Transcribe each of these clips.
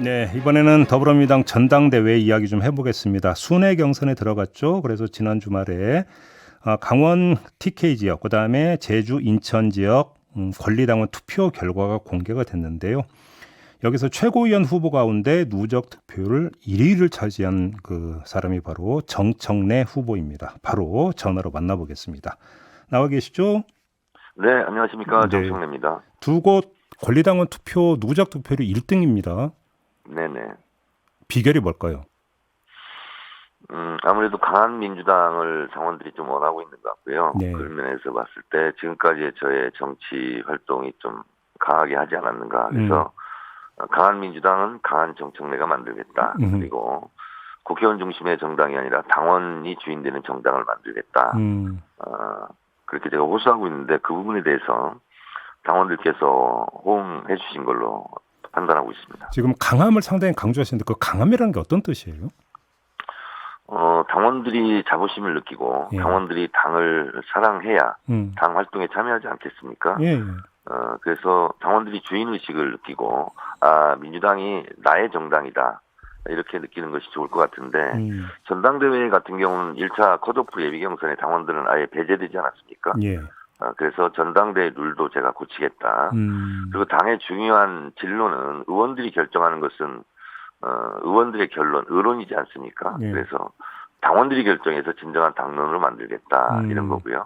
네, 이번에는 더불어민주당 전당대회 이야기 좀 해보겠습니다. 순회 경선에 들어갔죠. 그래서 지난 주말에 강원 TK 지역, 그다음에 제주 인천 지역 권리당원 투표 결과가 공개가 됐는데요. 여기서 최고위원 후보 가운데 누적 득표율 1위를 차지한 그 사람이 바로 정청래 후보입니다. 바로 전화로 만나보겠습니다. 나와 계시죠? 네, 안녕하십니까. 네. 정청래입니다. 두 곳 권리당원 투표 누적 득표율이 1등입니다. 네네. 비결이 뭘까요? 아무래도 강한 민주당을 당원들이 좀 원하고 있는 것 같고요. 네. 그런 면에서 봤을 때 지금까지의 저의 정치 활동이 좀 강하게 하지 않았는가. 그래서 강한 민주당은 강한 정청래가 만들겠다. 그리고 국회의원 중심의 정당이 아니라 당원이 주인되는 정당을 만들겠다. 그렇게 제가 호소하고 있는데 그 부분에 대해서 당원들께서 호응해 주신 걸로 판단하고 있습니다. 지금 강함을 상당히 강조하시는데 그 강함이라는 게 어떤 뜻이에요? 당원들이 자부심을 느끼고 예. 당원들이 당을 사랑해야 당 활동에 참여하지 않겠습니까? 예. 그래서 당원들이 주인의식을 느끼고 민주당이 나의 정당이다. 이렇게 느끼는 것이 좋을 것 같은데 전당대회 같은 경우는 1차 컷오프 예비경선에 당원들은 아예 배제되지 않았습니까? 예. 그래서 전당대회 룰도 제가 고치겠다. 그리고 당의 중요한 진로는 의원들이 결정하는 것은 의원들의 결론, 의론이지 않습니까? 예. 그래서 당원들이 결정해서 진정한 당론으로 만들겠다 이런 거고요.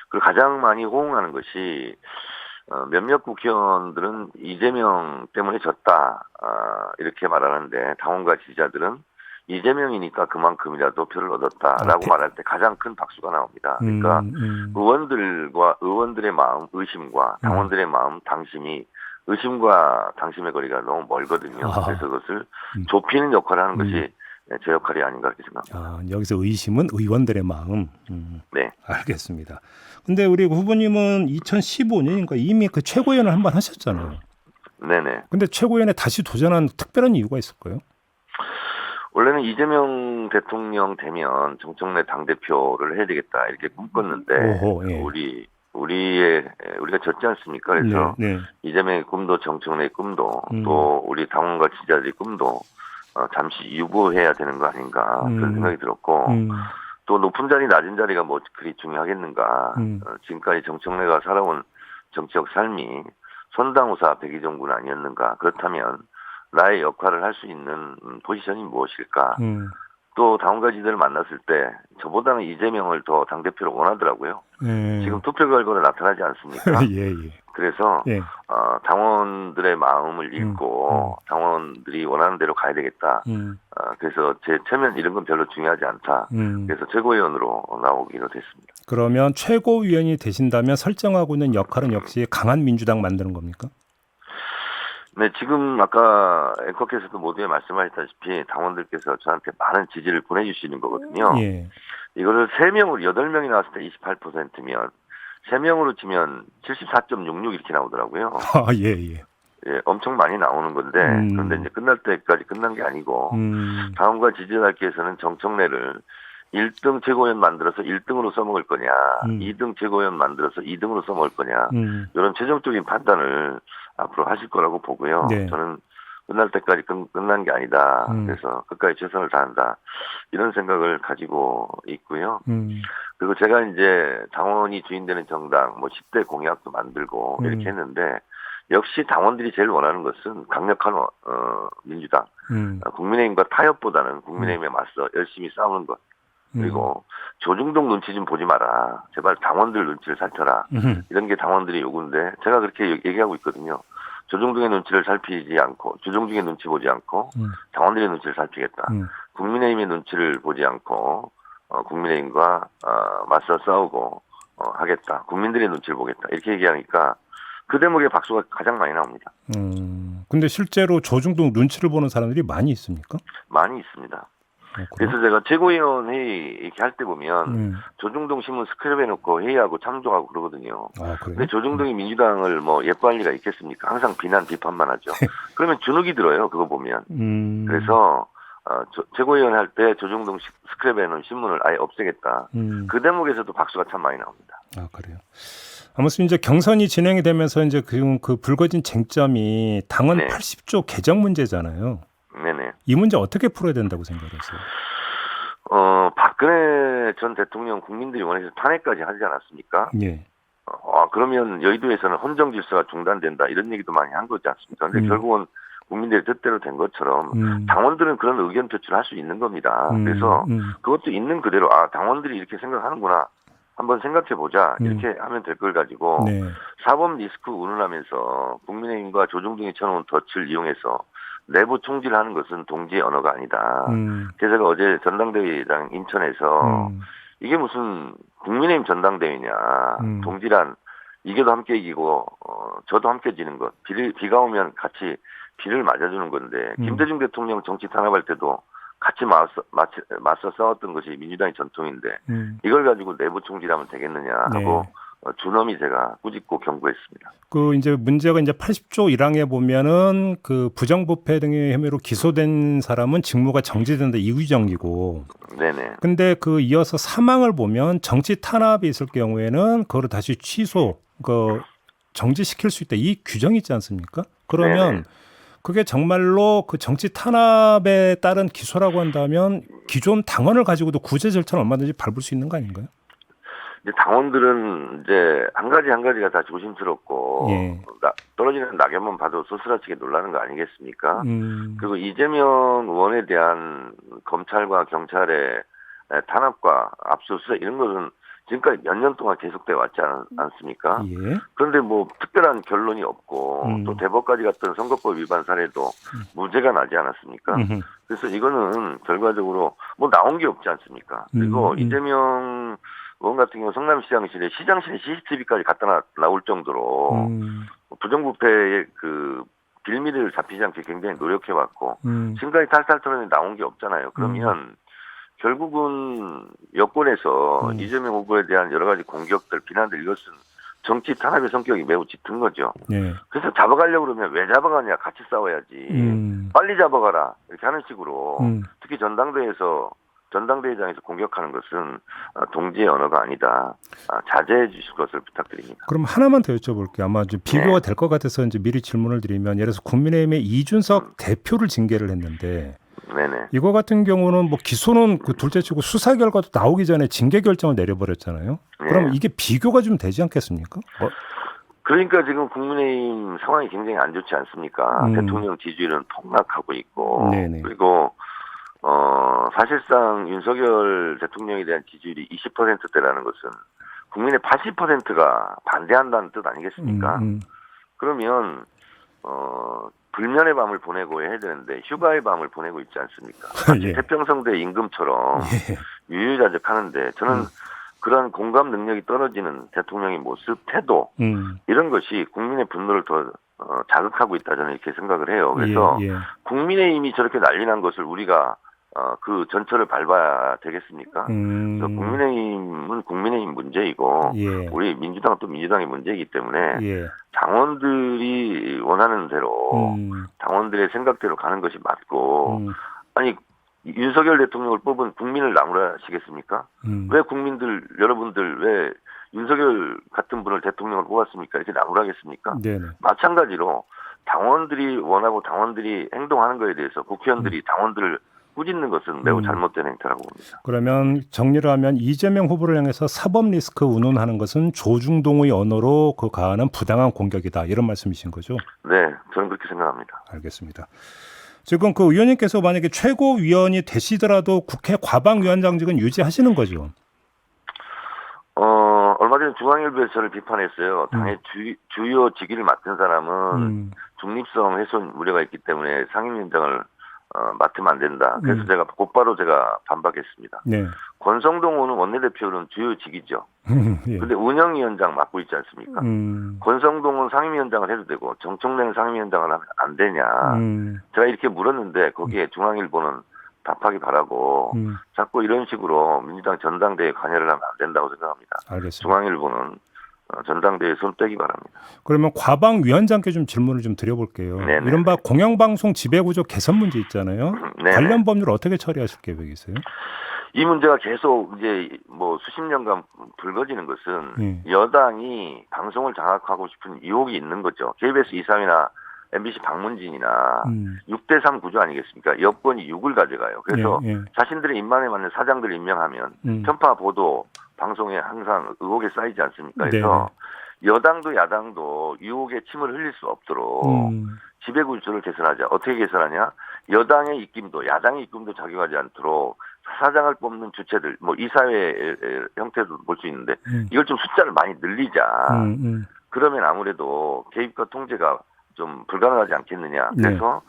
그리고 가장 많이 호응하는 것이 몇몇 국회의원들은 이재명 때문에 졌다 이렇게 말하는데 당원과 지지자들은 이재명이니까 그만큼이라도 표를 얻었다라고 말할 때 가장 큰 박수가 나옵니다. 그러니까 의원들의 마음, 의심과 당원들의 마음, 당심이 의심과 당심의 거리가 너무 멀거든요. 그래서 그것을 좁히는 역할을 하는 것이 제 역할이 아닌가 그렇게 생각합니다. 여기서 의심은 의원들의 마음. 네. 알겠습니다. 근데 우리 후보님은 2015년인가 이미 그 최고위원을 한번 하셨잖아요. 네네. 근데 최고위원에 다시 도전한 특별한 이유가 있을까요? 원래는 이재명 대통령 되면 정청래 당대표를 해야 되겠다 이렇게 꿈꿨는데 오호, 예. 우리가 졌지 않습니까? 그래서 네. 이재명의 꿈도 정청래의 꿈도 또 우리 당원과 지지자들의 꿈도 잠시 유보해야 되는 거 아닌가 그런 생각이 들었고 또 높은 자리 낮은 자리가 뭐 그리 중요하겠는가. 지금까지 정청래가 살아온 정치적 삶이 선당우사 백의종군 아니었는가. 그렇다면 나의 역할을 할 수 있는 포지션이 무엇일까? 또 당원과 지지자를 만났을 때 저보다는 이재명을 더 당대표로 원하더라고요. 지금 투표 결과로 나타나지 않습니까? 예. 그래서 예. 당원들의 마음을 읽고 당원들이 원하는 대로 가야 되겠다. 그래서 제 체면 이런 건 별로 중요하지 않다. 그래서 최고위원으로 나오기로 됐습니다. 그러면 최고위원이 되신다면 설정하고 있는 역할은 역시 강한 민주당 만드는 겁니까? 네, 지금 아까 앵커께서도 모두에 말씀하셨다시피 당원들께서 저한테 많은 지지를 보내주시는 거거든요. 예. 이거를 3명으로 8명이 나왔을 때 28%면 3명으로 치면 74.66 이렇게 나오더라고요. 예. 예, 엄청 많이 나오는 건데 그런데 이제 끝날 때까지 끝난 게 아니고 당원과 지지자들께서는 정청래를 1등 최고위원 만들어서 1등으로 써먹을 거냐, 2등 최고위원 만들어서 2등으로 써먹을 거냐, 이런 최종적인 판단을 앞으로 하실 거라고 보고요. 네. 저는 끝날 때까지 끝난 게 아니다. 그래서 끝까지 최선을 다한다. 이런 생각을 가지고 있고요. 그리고 제가 이제 당원이 주인되는 정당, 뭐 10대 공약도 만들고 이렇게 했는데 역시 당원들이 제일 원하는 것은 강력한 민주당, 국민의힘과 타협보다는 국민의힘에 맞서 열심히 싸우는 것. 그리고 조중동 눈치 좀 보지 마라. 제발 당원들 눈치를 살펴라. 이런 게 당원들의 요구인데 제가 그렇게 얘기하고 있거든요. 조중동의 눈치를 살피지 않고 조중동의 눈치 보지 않고 당원들의 눈치를 살피겠다. 국민의힘의 눈치를 보지 않고 국민의힘과 맞서 싸우고 하겠다. 국민들의 눈치를 보겠다. 이렇게 얘기하니까 그 대목에 박수가 가장 많이 나옵니다. 근데 실제로 조중동 눈치를 보는 사람들이 많이 있습니까? 많이 있습니다. 그래서 제가 최고위원 회의 이렇게 할 때 보면 조중동 신문 스크랩 해놓고 회의하고 참조하고 그러거든요. 그래요? 근데 조중동이 민주당을 뭐 예뻐할 리가 있겠습니까? 항상 비판만 하죠. 그러면 주눅이 들어요. 그거 보면. 그래서 최고위원 할 때 조중동 스크랩에 놓은 신문을 아예 없애겠다. 그 대목에서도 박수가 참 많이 나옵니다. 아, 그래요. 아무튼 이제 경선이 진행이 되면서 이제 그 불거진 쟁점이 당원 네. 80조 개정 문제잖아요. 네네. 이 문제 어떻게 풀어야 된다고 생각하세요? 박근혜 전 대통령 국민들이 원해서 탄핵까지 하지 않았습니까? 예. 그러면 여의도에서는 헌정 질서가 중단된다 이런 얘기도 많이 한 거지 않습니까? 근데 결국은 국민들의 뜻대로 된 것처럼 당원들은 그런 의견 표출을 할 수 있는 겁니다. 그래서 그것도 있는 그대로 당원들이 이렇게 생각하는구나. 한번 생각해보자. 이렇게 하면 될 걸 가지고 네. 사법 리스크 운운하면서 국민의힘과 조중동이 쳐놓은 덫을 이용해서 내부 총질하는 것은 동지의 언어가 아니다. 그래서 제가 어제 전당대회장 인천에서 이게 무슨 국민의힘 전당대회냐. 동지란 이겨도 함께 이기고 저도 함께 지는 것. 비가 오면 같이 비를 맞아주는 건데 김대중 대통령 정치 탄압할 때도 같이 맞서 싸웠던 것이 민주당의 전통인데 이걸 가지고 내부 총질하면 되겠느냐 하고 준엄히 제가 꾸짖고 경고했습니다. 그 이제 문제가 이제 80조 1항에 보면은 그 부정부패 등의 혐의로 기소된 사람은 직무가 정지된다 이 규정이고. 네네. 근데 그 이어서 3항을 보면 정치 탄압이 있을 경우에는 그거를 다시 정지시킬 수 있다 이 규정이 있지 않습니까? 그러면 네네. 그게 정말로 그 정치 탄압에 따른 기소라고 한다면 기존 당원을 가지고도 구제 절차는 얼마든지 밟을 수 있는 거 아닌가요? 이제 당원들은 이제 한 가지가 다 조심스럽고 예. 떨어지는 낙엽만 봐도 소스라치게 놀라는 거 아니겠습니까? 그리고 이재명 의원에 대한 검찰과 경찰의 탄압과 압수수색 이런 것은 지금까지 몇 년 동안 계속돼 왔지 않습니까? 예. 그런데 뭐 특별한 결론이 없고 또 대법까지 갔던 선거법 위반 사례도 무죄가 나지 않았습니까? 그래서 이거는 결과적으로 뭐 나온 게 없지 않습니까? 그리고 이재명 의원 같은 경우 성남시장실에 시장실에 CCTV까지 갖다 나올 정도로 부정부패의 그 빌미를 잡히지 않게 굉장히 노력해왔고 지금까지 탈탈 털어내 나온 게 없잖아요. 그러면 결국은 여권에서 이재명 후보에 대한 여러 가지 공격들, 비난들 이것은 정치 탄압의 성격이 매우 짙은 거죠. 네. 그래서 잡아가려고 그러면 왜 잡아가냐 같이 싸워야지. 빨리 잡아가라 이렇게 하는 식으로 특히 전당대회장에서 공격하는 것은 동지의 언어가 아니다. 자제해 주실 것을 부탁드립니다. 그럼 하나만 더 여쭤볼게요. 아마 좀 비교가 될 것 같아서 이제 미리 질문을 드리면 예를 들어서 국민의힘의 이준석 대표를 징계를 했는데 네네. 이거 같은 경우는 뭐 기소는 그 둘째치고 수사 결과도 나오기 전에 징계 결정을 내려버렸잖아요. 그럼 이게 비교가 좀 되지 않겠습니까? 그러니까 지금 국민의힘 상황이 굉장히 안 좋지 않습니까? 대통령 지지율은 폭락하고 있고 네네. 그리고 사실상 윤석열 대통령에 대한 지지율이 20%대라는 것은 국민의 80%가 반대한다는 뜻 아니겠습니까? 그러면 불면의 밤을 보내고 해야 되는데 휴가의 밤을 보내고 있지 않습니까? 예. 태평성대 임금처럼 유유자적하는데 저는 그런 공감 능력이 떨어지는 대통령의 모습, 태도 이런 것이 국민의 분노를 더 자극하고 있다 저는 이렇게 생각을 해요. 그래서 국민의힘이 저렇게 난리난 것을 우리가 그 전철을 밟아야 되겠습니까? 그래서 국민의힘은 국민의힘 문제이고 우리 민주당은 또 민주당의 문제이기 때문에 당원들이 원하는 대로 당원들의 생각대로 가는 것이 맞고 아니 윤석열 대통령을 뽑은 국민을 나무라시겠습니까? 왜 여러분들 왜 윤석열 같은 분을 대통령으로 뽑았습니까? 이렇게 나무라겠습니까? 마찬가지로 당원들이 원하고 당원들이 행동하는 것에 대해서 국회의원들이 당원들을 꾸짖는 것은 매우 잘못된 행태라고 봅니다. 그러면 정리를 하면 이재명 후보를 향해서 사법 리스크 운운하는 것은 조중동의 언어로 그 가하는 부당한 공격이다. 이런 말씀이신 거죠? 네, 저는 그렇게 생각합니다. 알겠습니다. 지금 그 의원님께서 만약에 최고위원이 되시더라도 국회 과방위원장직은 유지하시는 거죠? 얼마 전에 중앙일보에서 저를 비판했어요. 당의 주요 직위를 맡은 사람은 중립성 훼손 우려가 있기 때문에 상임위원장을 맡으면 안 된다. 그래서 제가 곧바로 반박했습니다. 권성동 의원은 원내대표는 주요 직이죠. 그런데 운영위원장 맡고 있지 않습니까? 권성동은 상임위원장을 해도 되고 정청래는 상임위원장을 하면 안 되냐. 제가 이렇게 물었는데 거기에 중앙일보는 답하기 바라고 자꾸 이런 식으로 민주당 전당대회에 관여를 하면 안 된다고 생각합니다. 알겠습니다. 중앙일보는 전당대회에 손 떼기 바랍니다. 그러면 과방 위원장께 좀 질문을 좀 드려볼게요. 네네. 이른바 공영방송 지배구조 개선 문제 있잖아요. 네네. 관련 법률 어떻게 처리하실 계획이세요? 이 문제가 계속 이제 뭐 수십 년간 불거지는 것은 여당이 방송을 장악하고 싶은 유혹이 있는 거죠. KBS 이삼이나 MBC 박문진이나 6대3 구조 아니겠습니까? 여권이 6을 가져가요. 그래서 자신들의 입맛에 맞는 사장들을 임명하면 편파 보도 방송에 항상 의혹에 쌓이지 않습니까? 그래서 여당도 야당도 유혹에 침을 흘릴 수 없도록 지배구조를 개선하자. 어떻게 개선하냐? 여당의 입김도 야당의 입김도 작용하지 않도록 사장을 뽑는 주체들, 뭐 이사회 형태도 볼 수 있는데 이걸 좀 숫자를 많이 늘리자. 그러면 아무래도 개입과 통제가 좀 불가능하지 않겠느냐. 그래서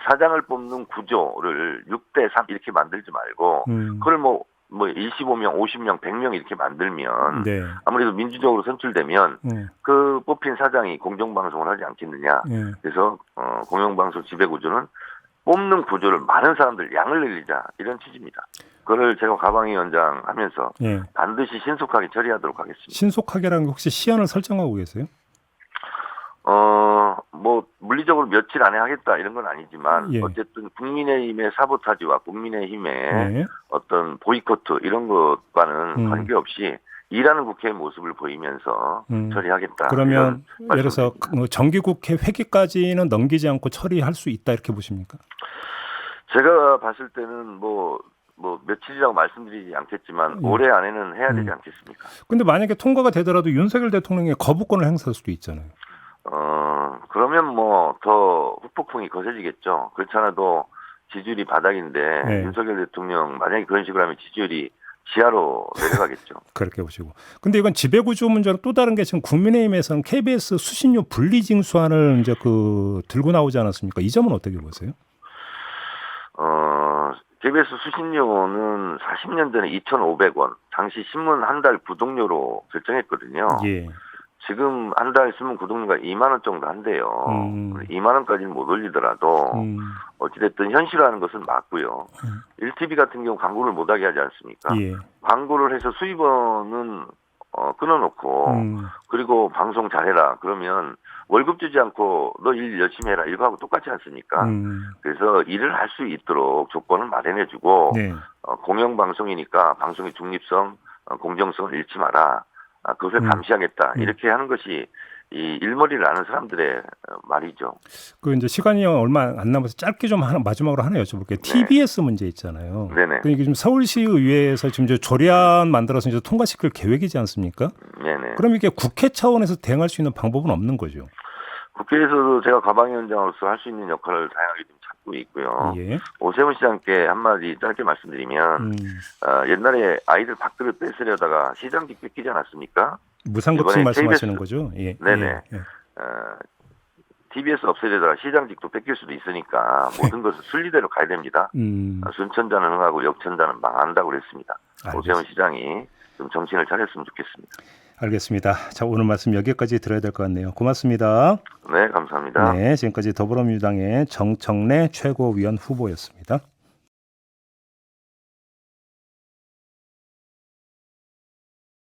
사장을 뽑는 구조를 6대3 이렇게 만들지 말고 그걸 뭐 25명, 50명, 100명 이렇게 만들면 아무래도 민주적으로 선출되면 그 뽑힌 사장이 공정방송을 하지 않겠느냐. 그래서 공영방송 지배구조는 뽑는 구조를 많은 사람들 양을 늘리자 이런 취지입니다. 그걸 제가 가방위원장 하면서 반드시 신속하게 처리하도록 하겠습니다. 신속하게라는 게 혹시 시한을 설정하고 계세요? 뭐 물리적으로 며칠 안에 하겠다 이런 건 아니지만 어쨌든 국민의힘의 사보타지와 국민의힘의 어떤 보이콧 이런 것과는 관계없이 일하는 국회의 모습을 보이면서 처리하겠다. 그러면 예를 들어서 정기국회 회기까지는 넘기지 않고 처리할 수 있다 이렇게 보십니까? 제가 봤을 때는 뭐 며칠이라고 말씀드리지 않겠지만 올해 안에는 해야 되지 않겠습니까? 근데 만약에 통과가 되더라도 윤석열 대통령이 거부권을 행사할 수도 있잖아요. 그러면 뭐 더 후폭풍이 거세지겠죠. 그렇지 않아도 지지율이 바닥인데 윤석열 대통령 만약에 그런 식으로 하면 지지율이 지하로 내려가겠죠. 그렇게 보시고. 근데 이건 지배구조 문제로 또 다른 게 지금 국민의힘에서는 KBS 수신료 분리징수안을 이제 들고 나오지 않았습니까? 이 점은 어떻게 보세요? KBS 수신료는 40년 전에 2,500원, 당시 신문 한 달 구독료로 결정했거든요. 지금 한 달 신문 구독료가 2만 원 정도 한대요. 2만 원까지는 못 올리더라도 어찌됐든 현실화하는 것은 맞고요. 1TV 같은 경우 광고를 못하게 하지 않습니까? 광고를 해서 수입원은 끊어놓고 그리고 방송 잘해라. 그러면 월급 주지 않고 너 일 열심히 해라. 이거하고 똑같지 않습니까? 그래서 일을 할 수 있도록 조건을 마련해주고 공영방송이니까 방송의 중립성, 공정성을 잃지 마라. 그것을 감시하겠다. 이렇게 하는 것이 이 일머리를 아는 사람들의 말이죠. 이제 시간이 얼마 안 남아서 짧게 좀 마지막으로 하나 여쭤볼게요. TBS 문제 있잖아요. 이게 지금 서울시의회에서 지금 이제 조례안 만들어서 이제 통과시킬 계획이지 않습니까? 그럼 이게 국회 차원에서 대응할 수 있는 방법은 없는 거죠? 국회에서도 제가 가방위원장으로서 할 수 있는 역할을 다양하게 좀 찾고 있고요. 오세훈 시장께 한마디 짧게 말씀드리면 옛날에 아이들 밥그릇 뺏으려다가 시장직 뺏기지 않았습니까? 무상급식 말씀하시는 거죠? TBS 없애려다가 시장직도 뺏길 수도 있으니까 모든 것은 순리대로 가야 됩니다. 순천자는 흥하고 역천자는 망한다고 그랬습니다. 오세훈 시장이 좀 정신을 차렸으면 좋겠습니다. 알겠습니다. 자, 오늘 말씀 여기까지 들어야 될 것 같네요. 고맙습니다. 네, 감사합니다. 네, 지금까지 더불어민주당의 정청래 최고위원 후보였습니다.